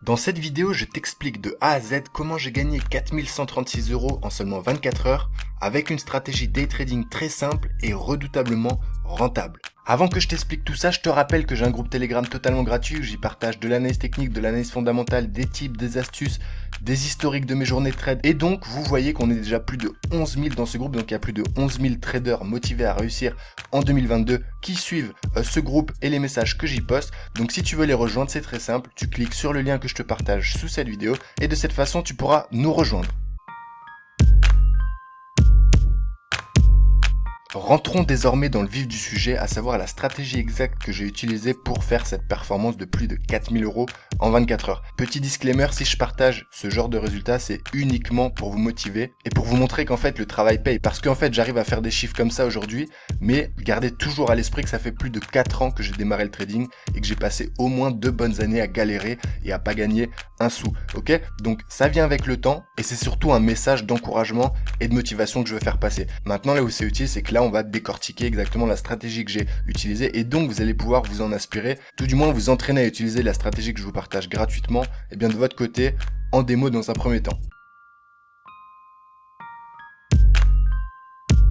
Dans cette vidéo, je t'explique de A à Z comment j'ai gagné 4136 € en seulement 24 heures avec une stratégie day trading très simple et redoutablement rentable. Avant que je t'explique tout ça, je te rappelle que j'ai un groupe Telegram totalement gratuit où j'y partage de l'analyse technique, de l'analyse fondamentale, des tips, des astuces, des historiques de mes journées de trade. Et donc, vous voyez qu'on est déjà plus de 11 000 dans ce groupe. Donc, il y a plus de 11 000 traders motivés à réussir en 2022 qui suivent ce groupe et les messages que j'y poste. Donc, si tu veux les rejoindre, c'est très simple. Tu cliques sur le lien que je te partage sous cette vidéo et de cette façon, tu pourras nous rejoindre. Rentrons désormais dans le vif du sujet, à savoir la stratégie exacte que j'ai utilisée pour faire cette performance de plus de 4000 € en 24 heures. Petit disclaimer, si je partage ce genre de résultats, c'est uniquement pour vous motiver et pour vous montrer qu'en fait le travail paye. Parce qu'en fait j'arrive à faire des chiffres comme ça aujourd'hui, mais gardez toujours à l'esprit que ça fait plus de 4 ans que j'ai démarré le trading et que j'ai passé au moins 2 bonnes années à galérer et à pas gagner un sou. Ok? Donc ça vient avec le temps et c'est surtout un message d'encouragement et de motivation que je veux faire passer. Maintenant là où c'est utile, c'est que là on va décortiquer exactement la stratégie que j'ai utilisée et donc vous allez pouvoir vous en inspirer, tout du moins vous entraîner à utiliser la stratégie que je vous partage gratuitement et bien de votre côté en démo dans un premier temps.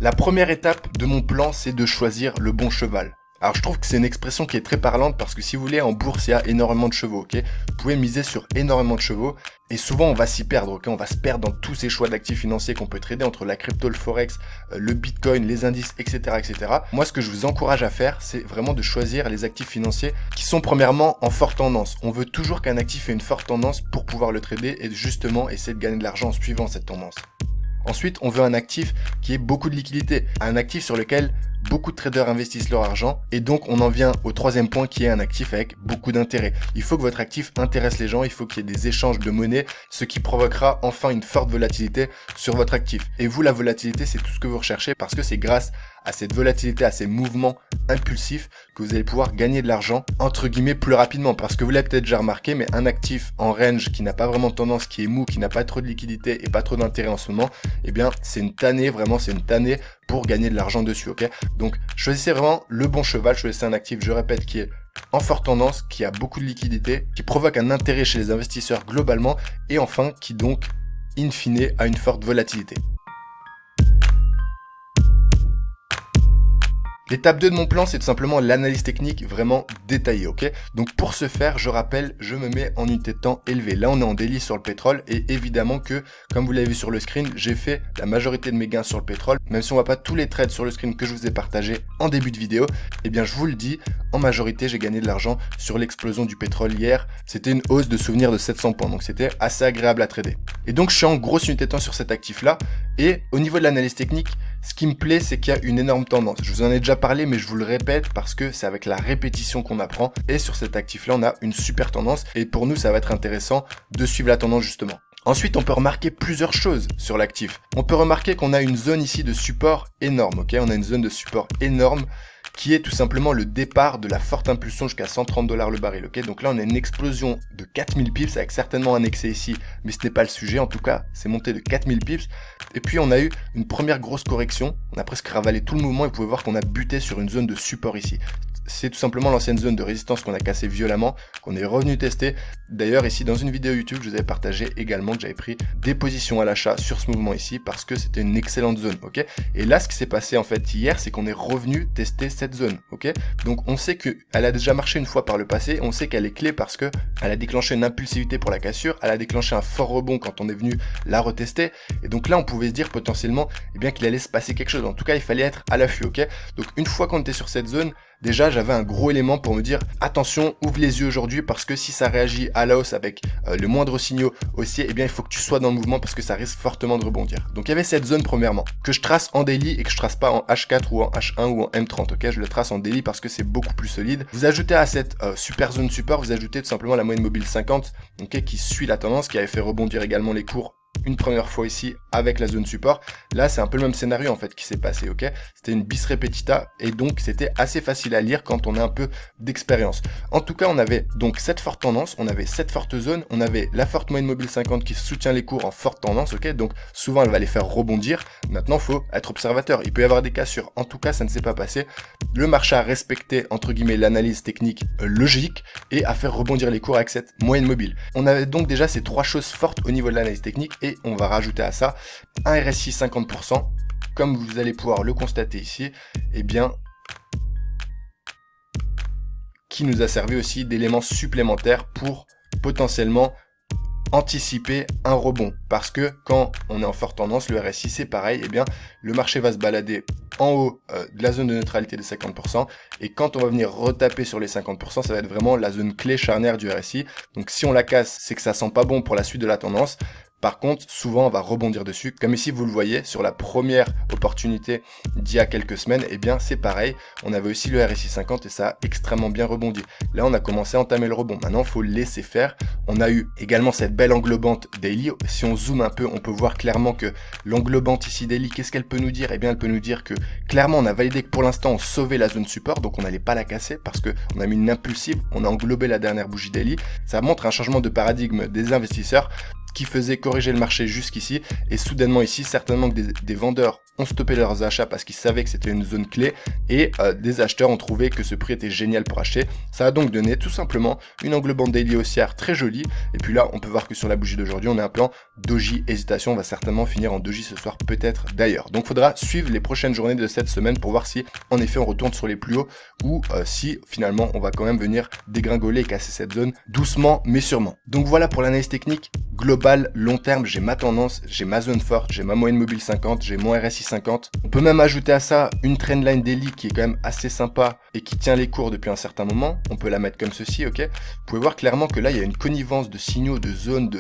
La première étape de mon plan, c'est de choisir le bon cheval. Alors je trouve que c'est une expression qui est très parlante parce que si vous voulez, en bourse, il y a énormément de chevaux, ok? Vous pouvez miser sur énormément de chevaux et souvent on va s'y perdre, ok? On va se perdre dans tous ces choix d'actifs financiers qu'on peut trader entre la crypto, le forex, le bitcoin, les indices, etc., etc. Moi, ce que je vous encourage à faire, c'est vraiment de choisir les actifs financiers qui sont premièrement en forte tendance. On veut toujours qu'un actif ait une forte tendance pour pouvoir le trader et justement essayer de gagner de l'argent en suivant cette tendance. Ensuite, on veut un actif qui ait beaucoup de liquidité, un actif sur lequel beaucoup de traders investissent leur argent et donc on en vient au troisième point qui est un actif avec beaucoup d'intérêt. Il faut que votre actif intéresse les gens, il faut qu'il y ait des échanges de monnaie, ce qui provoquera enfin une forte volatilité sur votre actif. Et vous, la volatilité, c'est tout ce que vous recherchez parce que c'est grâce à cette volatilité, à ces mouvements impulsifs que vous allez pouvoir gagner de l'argent entre guillemets plus rapidement. Parce que vous l'avez peut-être déjà remarqué, mais un actif en range qui n'a pas vraiment de tendance, qui est mou, qui n'a pas trop de liquidité et pas trop d'intérêt en ce moment, eh bien c'est une tannée, vraiment c'est une tannée pour gagner de l'argent dessus, ok? Donc choisissez vraiment le bon cheval, choisissez un actif, je répète, qui est en forte tendance, qui a beaucoup de liquidité, qui provoque un intérêt chez les investisseurs globalement et enfin qui donc, in fine, a une forte volatilité. L'étape 2 de mon plan, c'est tout simplement l'analyse technique vraiment détaillée, ok? Donc pour ce faire, je rappelle, je me mets en unité de temps élevée. Là, on est en daily sur le pétrole et évidemment que, comme vous l'avez vu sur le screen, j'ai fait la majorité de mes gains sur le pétrole. Même si on voit pas tous les trades sur le screen que je vous ai partagé en début de vidéo, eh bien je vous le dis, en majorité, j'ai gagné de l'argent sur l'explosion du pétrole hier. C'était une hausse de souvenir de 700 points, donc c'était assez agréable à trader. Et donc je suis en grosse unité de temps sur cet actif-là. Et au niveau de l'analyse technique, ce qui me plaît, c'est qu'il y a une énorme tendance. Je vous en ai déjà parlé, mais je vous le répète parce que c'est avec la répétition qu'on apprend. Et sur cet actif-là, on a une super tendance. Et pour nous, ça va être intéressant de suivre la tendance justement. Ensuite, on peut remarquer plusieurs choses sur l'actif. On peut remarquer qu'on a une zone ici de support énorme, ok? On a une zone de support énorme qui est tout simplement le départ de la forte impulsion jusqu'à 130 $ le baril, ok? Donc là, on a une explosion de 4000 pips avec certainement un excès ici, mais ce n'est pas le sujet. En tout cas, c'est monté de 4000 pips. Et puis, on a eu une première grosse correction. On a presque ravalé tout le mouvement et vous pouvez voir qu'on a buté sur une zone de support ici. C'est tout simplement l'ancienne zone de résistance qu'on a cassée violemment, qu'on est revenu tester. D'ailleurs, ici, dans une vidéo YouTube, je vous avais partagé également que j'avais pris des positions à l'achat sur ce mouvement ici parce que c'était une excellente zone, ok? Et là, ce qui s'est passé en fait hier, c'est qu'on est revenu tester cette zone, ok? Donc, on sait qu'elle a déjà marché une fois par le passé, on sait qu'elle est clé parce que elle a déclenché une impulsivité pour la cassure, elle a déclenché un fort rebond quand on est venu la retester. Et donc là, on pouvait se dire potentiellement, eh bien, qu'il allait se passer quelque chose. En tout cas, il fallait être à l'affût, ok? Donc, une fois qu'on était sur cette zone, déjà, j'avais un gros élément pour me dire attention, ouvre les yeux aujourd'hui parce que si ça réagit à la hausse avec le moindre signaux haussier, eh bien il faut que tu sois dans le mouvement parce que ça risque fortement de rebondir. Donc il y avait cette zone premièrement que je trace en daily et que je trace pas en H4 ou en H1 ou en M30, ok? Je le trace en daily parce que c'est beaucoup plus solide. Vous ajoutez à cette super zone support, vous ajoutez tout simplement la moyenne mobile 50, ok, qui suit la tendance, qui avait fait rebondir également les cours une première fois ici avec la zone support. Là, c'est un peu le même scénario en fait qui s'est passé, ok? C'était une bis repetita et donc c'était assez facile à lire quand on a un peu d'expérience. En tout cas, on avait donc cette forte tendance, on avait cette forte zone, on avait la forte moyenne mobile 50 qui soutient les cours en forte tendance, ok? Donc souvent, elle va les faire rebondir. Maintenant, faut être observateur. Il peut y avoir des cassures. En tout cas, ça ne s'est pas passé. Le marché a respecté, entre guillemets, l'analyse technique logique et a fait rebondir les cours avec cette moyenne mobile. On avait donc déjà ces trois choses fortes au niveau de l'analyse technique et on va rajouter à ça un RSI 50%. Comme vous allez pouvoir le constater ici, eh bien, qui nous a servi aussi d'éléments supplémentaires pour potentiellement anticiper un rebond. Parce que quand on est en forte tendance, le RSI c'est pareil, eh bien le marché va se balader en haut de la zone de neutralité des 50%, et quand on va venir retaper sur les 50%, ça va être vraiment la zone clé charnière du RSI. Donc si on la casse, c'est que ça sent pas bon pour la suite de la tendance. Par contre, souvent, on va rebondir dessus. Comme ici, vous le voyez, sur la première opportunité d'il y a quelques semaines, eh bien, c'est pareil. On avait aussi le RSI 50 et ça a extrêmement bien rebondi. Là, on a commencé à entamer le rebond. Maintenant, il faut le laisser faire. On a eu également cette belle englobante daily. Si on zoome un peu, on peut voir clairement que l'englobante ici daily, qu'est-ce qu'elle peut nous dire? Eh bien, elle peut nous dire que clairement, on a validé que pour l'instant, on sauvait la zone support, donc on n'allait pas la casser parce qu'on a mis une impulsive, on a englobé la dernière bougie daily. Ça montre un changement de paradigme des investisseurs qui faisait corriger le marché jusqu'ici, et soudainement ici, certainement que des vendeurs ont stoppé leurs achats parce qu'ils savaient que c'était une zone clé, et des acheteurs ont trouvé que ce prix était génial pour acheter. Ça a donc donné tout simplement une englobante daily haussière très jolie, et puis là on peut voir que sur la bougie d'aujourd'hui on est un peu en doji hésitation, on va certainement finir en doji ce soir, peut-être d'ailleurs. Donc faudra suivre les prochaines journées de cette semaine pour voir si en effet on retourne sur les plus hauts, ou si finalement on va quand même venir dégringoler et casser cette zone doucement mais sûrement. Donc voilà pour l'analyse technique globale, long terme. J'ai ma tendance, j'ai ma zone forte, j'ai ma moyenne mobile 50, j'ai mon RSI 50. On peut même ajouter à ça une trendline daily qui est quand même assez sympa et qui tient les cours depuis un certain moment. On peut la mettre comme ceci, ok? Vous pouvez voir clairement que là, il y a une connivence de signaux, de zones,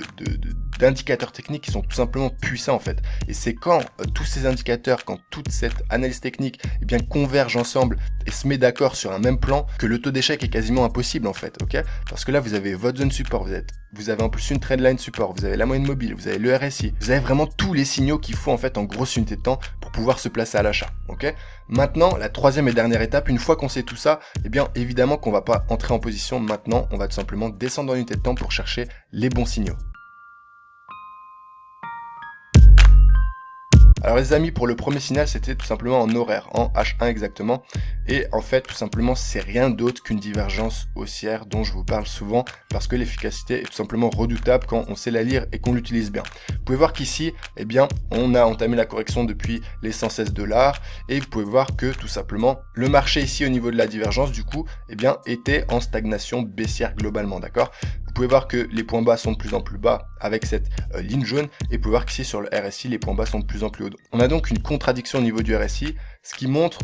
d'indicateurs techniques qui sont tout simplement puissants en fait. Et c'est quand tous ces indicateurs, quand toute cette analyse technique eh bien, converge ensemble et se met d'accord sur un même plan que le taux d'échec est quasiment impossible en fait, ok? Parce que là, vous avez votre zone support, vous avez en plus une trendline support, vous avez la moyenne mobile, vous avez le RSI, vous avez vraiment tous les signaux qu'il faut en fait en grosse unité de temps pour pouvoir se placer à l'achat, ok? Maintenant, la troisième et dernière étape, une fois qu'on sait tout ça, eh bien évidemment qu'on va pas entrer en position maintenant, on va tout simplement descendre en unité de temps pour chercher les bons signaux. Alors les amis, pour le premier signal, c'était tout simplement en horaire, en H1 exactement. Et en fait, tout simplement, c'est rien d'autre qu'une divergence haussière dont je vous parle souvent parce que l'efficacité est tout simplement redoutable quand on sait la lire et qu'on l'utilise bien. Vous pouvez voir qu'ici, eh bien, on a entamé la correction depuis les 116 $ et vous pouvez voir que tout simplement, le marché ici au niveau de la divergence, du coup, eh bien, était en stagnation baissière globalement, d'accord? Vous pouvez voir que les points bas sont de plus en plus bas avec cette ligne jaune et vous pouvez voir qu'ici sur le RSI, les points bas sont de plus en plus hauts. On a donc une contradiction au niveau du RSI, ce qui montre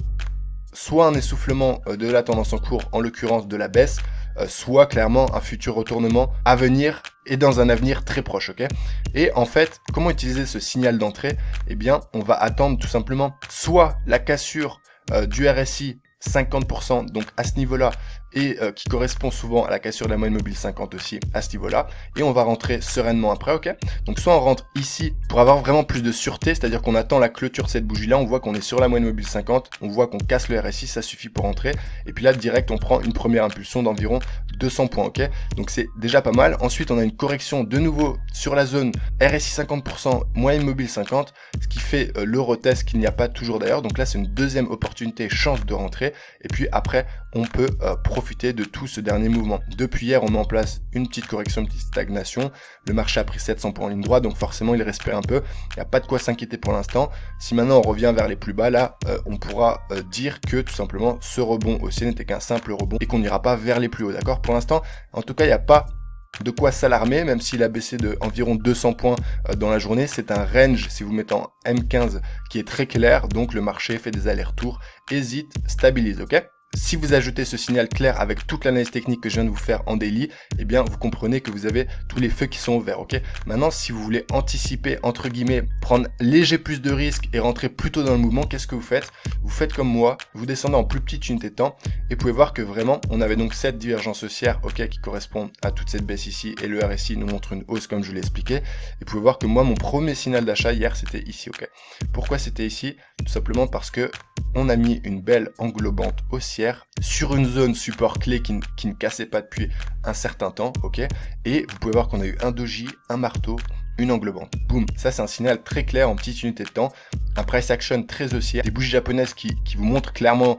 soit un essoufflement de la tendance en cours, en l'occurrence de la baisse, soit clairement un futur retournement à venir et dans un avenir très proche, ok? Et en fait, comment utiliser ce signal d'entrée? Eh bien, on va attendre tout simplement soit la cassure du RSI 50%, donc à ce niveau-là, et qui correspond souvent à la cassure de la moyenne mobile 50 aussi à ce niveau-là, et on va rentrer sereinement après, ok? Donc soit on rentre ici pour avoir vraiment plus de sûreté, c'est-à-dire qu'on attend la clôture de cette bougie-là, on voit qu'on est sur la moyenne mobile 50, on voit qu'on casse le RSI, ça suffit pour rentrer, et puis là direct on prend une première impulsion d'environ 200 points, ok? Donc c'est déjà pas mal. Ensuite on a une correction de nouveau sur la zone RSI 50%, moyenne mobile 50, ce qui fait le retest qu'il n'y a pas toujours d'ailleurs, donc là c'est une deuxième opportunité, chance de rentrer, et puis après on peut profiter de tout ce dernier mouvement. Depuis hier, on met en place une petite correction, une petite stagnation. Le marché a pris 700 points en ligne droite, donc forcément, il respire un peu. Il n'y a pas de quoi s'inquiéter pour l'instant. Si maintenant on revient vers les plus bas, là, on pourra dire que tout simplement, ce rebond haussier n'était qu'un simple rebond et qu'on n'ira pas vers les plus hauts, d'accord? Pour l'instant, en tout cas, il n'y a pas de quoi s'alarmer, même s'il a baissé de environ 200 points dans la journée. C'est un range, si vous mettez en M15, qui est très clair, donc le marché fait des allers-retours, hésite, stabilise, ok? si vous ajoutez ce signal clair avec toute l'analyse technique que je viens de vous faire en daily, eh bien vous comprenez que vous avez tous les feux qui sont ouverts, ok? Maintenant, si vous voulez anticiper, entre guillemets, prendre léger plus de risques et rentrer plus tôt dans le mouvement, qu'est-ce que vous faites? Vous faites comme moi, vous descendez en plus petite unité de temps et vous pouvez voir que vraiment, on avait donc cette divergence haussière, ok, qui correspond à toute cette baisse ici et le RSI nous montre une hausse comme je vous l'ai expliqué. Et vous pouvez voir que moi, mon premier signal d'achat hier, c'était ici, ok? Pourquoi c'était ici? Tout simplement parce que on a mis une belle englobante haussière sur une zone support clé qui ne cassait pas depuis un certain temps, ok? Et vous pouvez voir qu'on a eu un doji, un marteau, une englobante. Boum, ça c'est un signal très clair en petite unité de temps, un price action très haussier, des bougies japonaises qui vous montrent clairement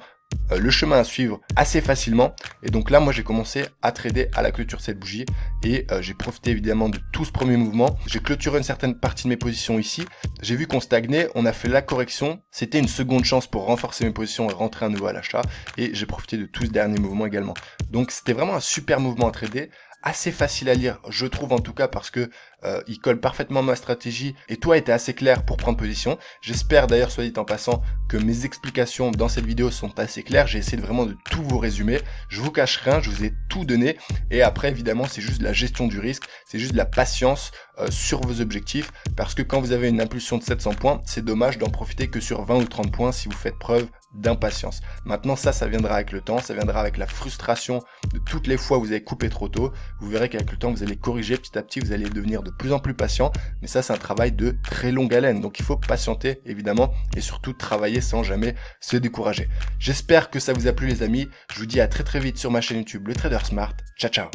le chemin à suivre assez facilement. Et donc là, moi j'ai commencé à trader à la clôture de cette bougie et j'ai profité évidemment de tout ce premier mouvement. J'ai clôturé une certaine partie de mes positions ici. J'ai vu qu'on stagnait, on a fait la correction. C'était une seconde chance pour renforcer mes positions et rentrer à nouveau à l'achat. Et j'ai profité de tout ce dernier mouvement également. Donc c'était vraiment un super mouvement à trader. Assez facile à lire, je trouve en tout cas, parce que il colle parfaitement à ma stratégie et tout a été assez clair pour prendre position. J'espère d'ailleurs, soit dit en passant, que mes explications dans cette vidéo sont assez claires. J'ai essayé vraiment de tout vous résumer. Je vous cache rien, je vous ai tout donné. Et après, évidemment, c'est juste de la gestion du risque, c'est juste de la patience sur vos objectifs, parce que quand vous avez une impulsion de 700 points, c'est dommage d'en profiter que sur 20 ou 30 points si vous faites preuve d'impatience. Maintenant, ça viendra avec le temps, ça viendra avec la frustration de toutes les fois où vous avez coupé trop tôt. Vous verrez qu'avec le temps, vous allez corriger petit à petit, vous allez devenir de plus en plus patient, mais ça, c'est un travail de très longue haleine. Donc, il faut patienter, évidemment, et surtout travailler sans jamais se décourager. J'espère que ça vous a plu, les amis. Je vous dis à très très vite sur ma chaîne YouTube, le Trader Smart. Ciao, ciao!